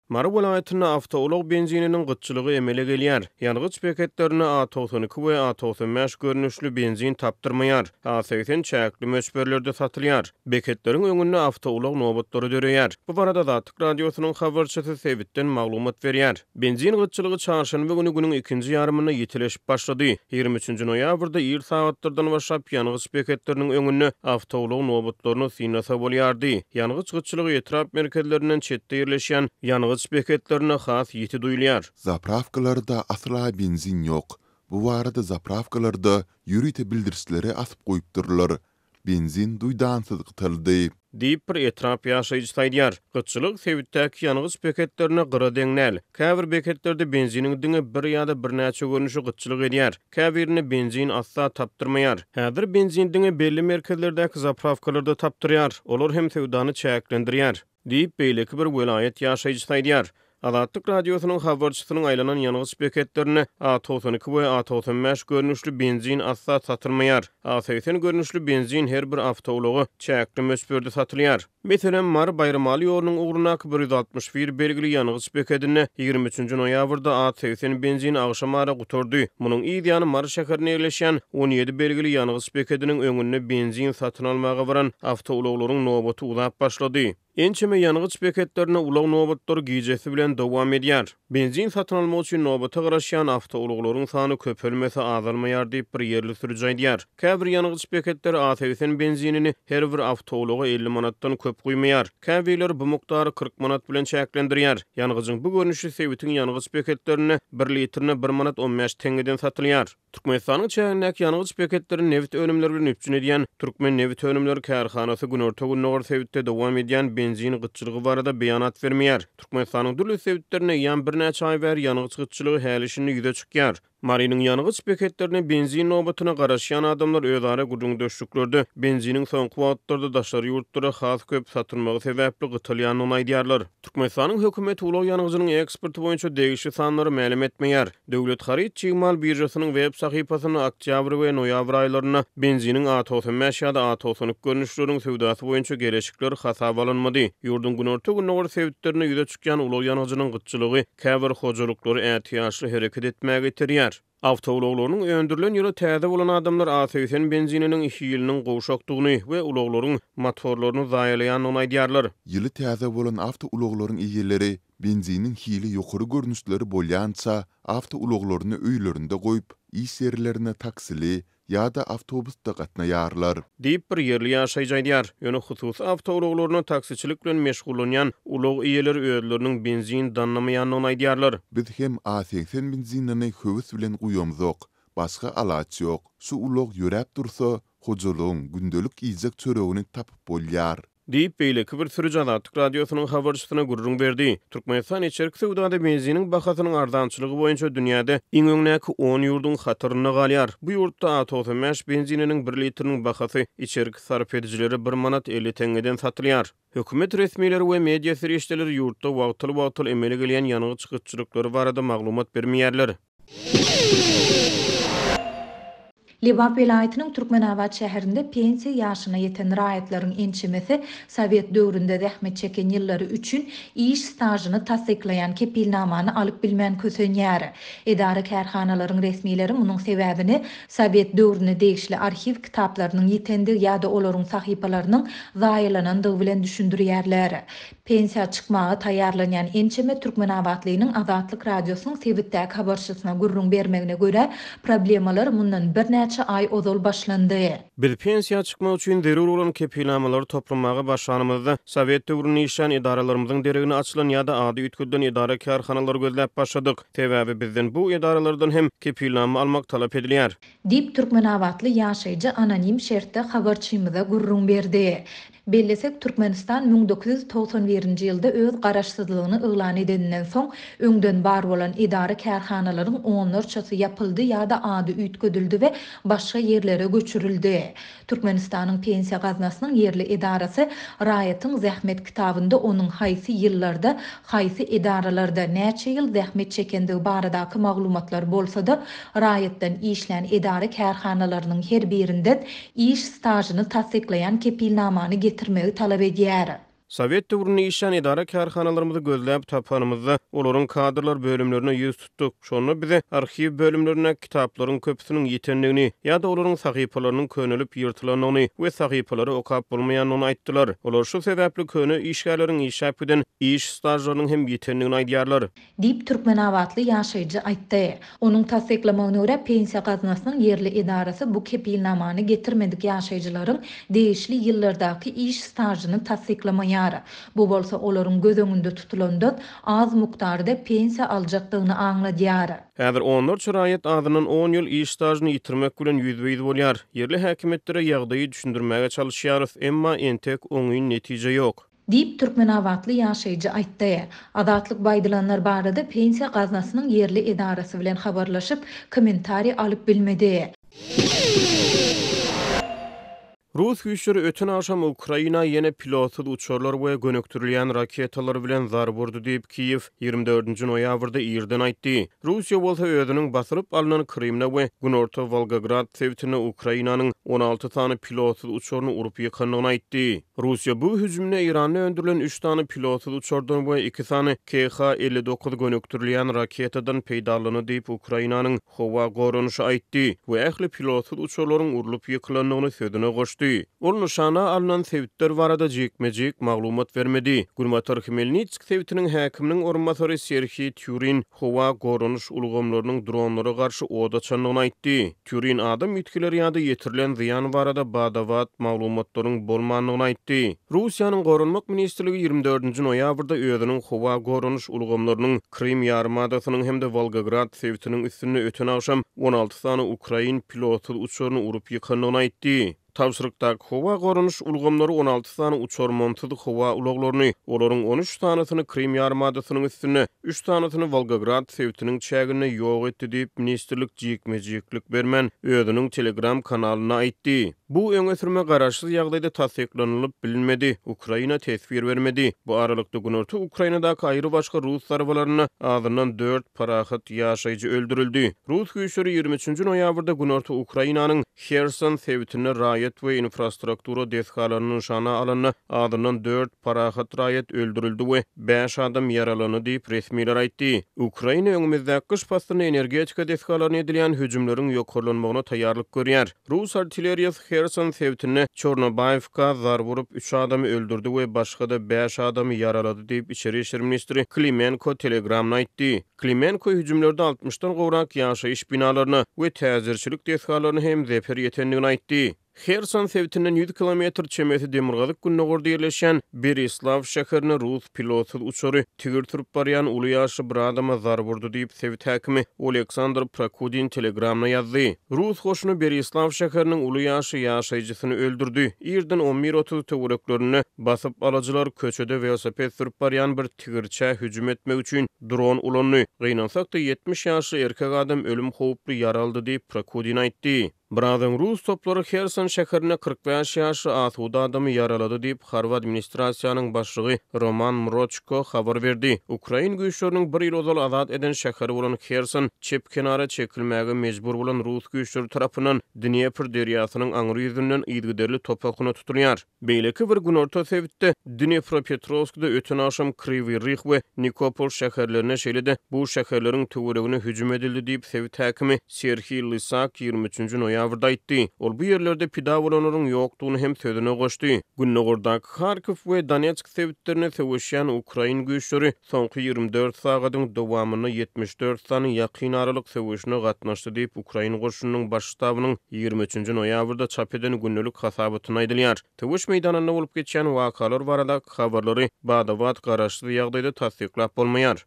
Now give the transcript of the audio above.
Mara vilayatyna awtolog benzininiň gytçylygy emele gelýär. Ýangıç beketlerine A92 we A95 görnüşli benzin tapdyrmaýar. A80 çäkli möçberlerde satylýar. Beketleriň öňünde awtolog nobatlary döreýär. Bu barada Zatyk radiosynyň habarçysy Sebitden maglumat berýär. Benzin gytçylygy çarşamba güni günüň ikinji ýarymyna ýetileşip başlady. 23 noýabrda ýyl saatlardan başlap ýangıç beketleriniň öňünde awtolog nobatlaryny synasa bolýardy. Ýangıç gytçylygy etrap merkezlerinden çetde ýerleşýän ýangıç beketlerine has ýeti duýulýar. Zapravkalarda asla benzin yok. Bu barada zapravkalarda ýürüte bildirisleri asyp goýupdyrlar. Benzin duýdansız gytyldy. Diýip bir etrap ýaşaýjy saýdýar. Gytçylyk Sebitdäki ýangıç beketlerine gyra deňnäl. Käbir beketlerde benziniň diňe bir ýa-da birnäçe görnüşi gytçylyk edýär. Käbirini benzin asla tapdyrmaýar. Häzir benzin diňe belli merkezlerdäki zapravkalarda tapdyrýar. Olar hem sewdany çäklendirýär. Diýip beýleki bir welaýet ýaşaýjy saýdýar. Zatyk radiosynyň habarçysynyň aýlanan ýangıç beketlerine A92 we A95 görnüşli benzin asla satylmaýar. A80 görnüşli benzin her bir awtology çäkli möçberde satylýar. Meselen Mar Bayramaly ýolunyň ugrunak 161 belgili ýangıç beketine 23 noýabrda A80 benzin agşamara guturdy. Munyň ýany Mar şäherine ýerleşýän 17 belgili ýangıç beketiniň öňünde benzin satyn almaga baran awtologlaryň nobaty uzap başlady. Ençeme ýangıç beketlerine ulaq nobatlary giýjesi bilen dowam edýär. Benzin satyn almak üçin nobata garaşýan awtologlaryň sany köpelmese azalmaýar diýip bir ýerli sürüji aýdýar. Käbir ýangıç beketleri A80 benzinini her bir awtologa 50 manatdan köp guýmaýar. Käbirler bu miqdary 40 manat bilen çäklendirýär. Ýangıjyň bu görnüşi Sebitin ýangıç beketlerine 1 litrine 1 manat 15 teňgeden satylýar. Türkmenistanyň çägindäki ýangıç beketleri nevit önümleri bilen üpjün edýän Türkmen Nevit Önümleri Kärhanasy günorta günler Sebitde dowam edýän benzin gytçylygy barada beýanat bermeýär. Türkmenistanyň dürli sebitlerine ýan birnäçe aý ber ýangıç gytçylygy hälişini ýüze çykýar. Mariniň ýangıç beketlerine benzin nobatyna garaşýan adamlar özara gurrun döşlüklerde benziniň soňky wagtlarda daşary ýurtlara has köp satylmagy sebäpli gytylýanyny aýdýarlar. Türkmenistanyň hökümeti ulaq ýangıjynyň eksporty boýunça degişli sanlary ma'lum etmeýär. Döwlet haryt çygymal birjasynyň web sahypasyna oktyabr we noýabr aýlaryna benziniň A95 ýa-da A92 görnüşleriniň sewdasy boýunça gelişikler hasaba alınmady. Ýurdun günorta günler sebitlerine ýüze çykýan ulaq ýangıjynyň gytçylygy käbir hojalykları ätiýaşly hereket etmäge iterýär. Awtologlaryň öndürilen ýöre täze bolan adamlar A80 benzininiň 2 ýylnyň gowşakdygyny we ulaglaryň motorlaryny zaýalaýanyny aýdýarlar. Ýyly täze bolan awtologlaryň eýeleri benzinin hili ýokary görnüşleri bolýança awtologlaryny öýlerinde goýup iş ýerlerine taksili ýa-da awtobusda gatnaýarlar. Diýip bir ýerli ýaşaýjy aýdýar. Ýöne hususy awtologlaryny taksiçilik bilen meşgullanýan ulag eýeleri öýleriniň benzin danlamaýanyny aýdýarlar. Biz hem A80 benzinini höwüs bilen guýamzok. Başga alaç ýok. Şu ulag ýörep dursa, hojalygyň gündelik ýyjak çöregini tapyp bolýar. Diýip beýleki bir sürüji Zatyk radiosynyň habarçysyna gurrun berdi. Türkmenistan içerik sewdada benziniň bahasynyň ardançylygy boýunça dünýäde iň öňdäki 10 ýurdun hatyryna galýar. Bu ýurtda A95 benzininiň 1 litriniň bahasy içerik sarf edijileri 1 manat 50 teňgeden satylýar. Hökümet resmiýetleri we media serişdeleri ýurtda wagtly emele gelýän ýangıç gytçylyklary barada maglumat bermeýärler. Liwap vilayatynyň Türkmenabad şäherinde pensiýa ýaşyna ýeten raýatlaryň ençemesi Sowet döwründe zähmet çeken ýyllary üçin iş stajyny tasdiklaýan kepilnamany alyp bilmän kösenýär. Edara kärhanalaryň resmiýetleri munyň sebäbini Sowet döwrüne degişli arxiv kitaplarynyň ýetendi ýa-da olaryň sahypalarynyň zaýalanandygy bilen düşündirýärler. Pensiýa çykmagy taýýarlanýan ençeme Türkmenabadlynyň Azatlyk radiosynyň Sebitdäki habarçysyna gurrun bermegine görä problemalar mundan birnäçe ay ozal başlandy. Bir pensiýa çykmak üçin derur bolan kepilnamalary toplamagy başlanymyzda Sowet döwrüne işlän idaralarymyzyň deregine açylan ýa-da ady ütküden idara kärhanalary gözläp başladyk. Sebäbi bizden bu idaralardan hem kepilnama almak talap edilýär. Diýip Türkmenabadly ýaşaýjy anonim şertde habarçymyza gurrun berdi. Bellesek Türkmenistan 1991-nji ýylda öz garaşsyzlygyny ýylan edenden soň öňden bar bolan idara kärhanalaryň onlarçasy ýapyldy ýa-da ady üýtgedildi we başga ýerlere göçürildi. Türkmenistanyň pensiýa gaznasynyň ýerli idarasy raýatyň zähmet kitabynda onuň haýsy ýyllarda, haýsy idaralarda näçe ýyl zähmet çekendigi baradaky maglumatlar bolsa-da, raýatdan işlän idara kärhanalarynyň her birinden iş stajyny tasdiklaýan kepilnamany getirmegi talap edýär. Sovet döwründe işan idara karhanalarymyzy gözläp tapanymyzda olaryň kadrlar bölümlerine ýüz tutdyk. Şonu bize arxiv bölümlerine kitaplaryň köpüsiniň ýetenligini ýa-da olaryň sahypalarynyň könülip ýyrtylanyny we sahypalary okap bolmaýanyny aýtdylar. Olar şu sebäpli köni işgärleriň işap eden iş stajlarynyň hem ýetenligini aýdýarlar. Dip Türkmenawatly ýaşaýjy aýtdy. Onuň tasdiklamagyna görä pensiýa gaznasynyň yerli idarasy bu kepilnamany getirmedik ýaşaýjylaryň değişli ýyllardaky iş stajyny tasdiklamaýar. Bu bolsa olaryň göz öňünde tutulanda az mukdarda pensiýa aljakdygyny aňladýar. Häzir onlar şerait adynyň 10 ýyl iş stajyny ýitirmek bilen ýüzbeýdi bolýar. Yerli häkimetlere ýagdaýy düşündirmäge çalışýarys, emma entek oňuň netije ýok. Dip Türkmenawatly ýaşaýjy aýtdy. Adatlyk baýdylanlar barada pensiýa gaznasynyň yerli idarasy bilen habarlaşyp kommentari alyp bilmedi. Rus güýçleri öten akşam Ukraina ýene pilotsuz uçurlar we gönökdirilýän raketalar bilen zar burdy diýip Kiýew 24-nji noýabrda ýerden aýtdy. Russiýa bolsa özüniň basyryp alynan Krymna we Günorta Volgograd sewtine Ukrainanyň 16 tany pilotsuz uçuryny urup ýykandygyny aýtdy. Russiýa bu hüjümne Iranda öndürilen 3 tany pilotsuz uçurdan we 2 tany KH-59 gönökdirilýän raketadan peýdalanyny diýip Ukrainanyň howa gorunuşy aýtdy we ähli pilotsuz uçurlaryň urulyp ýykylandygyny sözüne goşdy. Ol nişana alınan sevitler barada jekmejek maglumat vermedi. Gurmator Khmelnytsk sevitiniň häkiminiň orunmasary Serhiy Tyurin howa gorunuş ulgamlarynyň dronlara garşy oda çandygyny aýtdy. Tyurin adam ýetkileri ýa-da ýetirilen ziýan barada badawat maglumatlaryň bolmanyny aýtdy. Russiýanyň gorunmak ministrligi 24-nji noýabrda özüniň howa gorunuş ulgamlarynyň Krym ýarymadasynyň hemde Volgograd sevitiniň üstüne öten akşam 16 tany Ukrain pilotsuz uçuryny urup ýykandygyny aýtdy. Tawşyrykda howa gorunuş ulgamlary 16 tany uçur montudy howa ulaglaryny, olaryň 13 tanysyny Krym ýarymadasynyň üstüne, 3 tanysyny Volgograd sewtiniň çägine ýok etdi diýip ministrlik jekmejeklik bermen özüniň Telegram kanalyna aýtdy. Bu öňe garaşsyz ýagdaýda tasdiklanylyp bilinmedi. Ukraina tesbir bermedi. Bu aralykda Günorta Ukrainadaky aýry başga Rus zarabalaryny adynan 4 parahat ýaşaýjy öldürildi. Rus güýçleri 23-nji noýabrda Günorta Ukrainanyň Kherson sewtine raýat we infrastruktura deshgalarynyň şana alanyny adynan 4 parahat raýat öldürildi we 5 adam ýaralany diýip resmiler aýtdy. Ukraina öňümizde kış pastyny energetika deshgalaryna edilýän hüjümleriň ýokarlanmagyna taýýarlyk görýär. Rus artilleriýasy Kherson sewtine Çornobayevka zar vurup 3 adamy öldürdi we başga da 5 adamy ýaralady diýip Içeri işler ministri Klimenko Telegramda aýtdy. Klimenko hüjümlerde 60-dan gowrak ýaşaýyş binalaryny we täzirçilik deshgalaryny hem zeper ýetendigini aýtdy. Kherson sewtinden 100 kilometr çemeti demirgazyk günnogorda ýerleşen Berislav şäherine Rus pilotsuz uçury tigir turup barýan uly ýaşy bir adama zar burdy diýip sewit häkimi Oleksandr Prokudin Telegramna ýazdy. Rus hoşuny Berislav şäheriniň uly ýaşy ýaşaýjysyny öldürdi. Ýerden 11:30 töwereklerini basyp alajylar köçede velosiped sürüp barýan bir tigirçä hüjüm etmek üçin dron ulanyny. Gynansak-da 70 ýaşly erkek adam ölüm howply ýaraldy diýip Prokudin aýtdy. Birazdan Rus toplary Kherson şäherine 45 ýaşly asuda adamy ýaralady diýip Harward administrasiýanyň başlygy Roman Mrochko habar berdi. Ukrain güýçleriniň bir ýyl ozal azat eden şäheri bolan Kherson çep kenara çekilmäge mejbur bolan Rus güýçleri tarapyndan Dnepr derýasynyň aňry ýüzünden ýygyderli topakyna tutulýar. Beýleki bir gün orta sewitde Dnepropetrovskda öten akşam Kryvyi Rih we Nikopol şäherlerine şeýle-de bu şäherleriň töweregine hüjüm edildi diýip sewit häkimi Serhiy Lysak 23-nji noýabrda aýtdy. Ol bu ýerlerde pida bolanlaryň ýokdugyny hem sözüne goşdy. Günnogorda Kharkiv we Donetsk sewitlerine sewişýän Ukrain güýçleri soňky 24 sagatyň dowamyny 74 sany ýakyn aralyk sewişine gatnaşdy diýip Ukrain goşunynyň baş ştabynyň 23-nji noýabrda çap eden günnelik hasabatyna aýdylýar. Töweş meýdanynda bolup geçýän wakalar barada habarlary badawat garaşly ýagdaýda tasdiklap bolmaýar.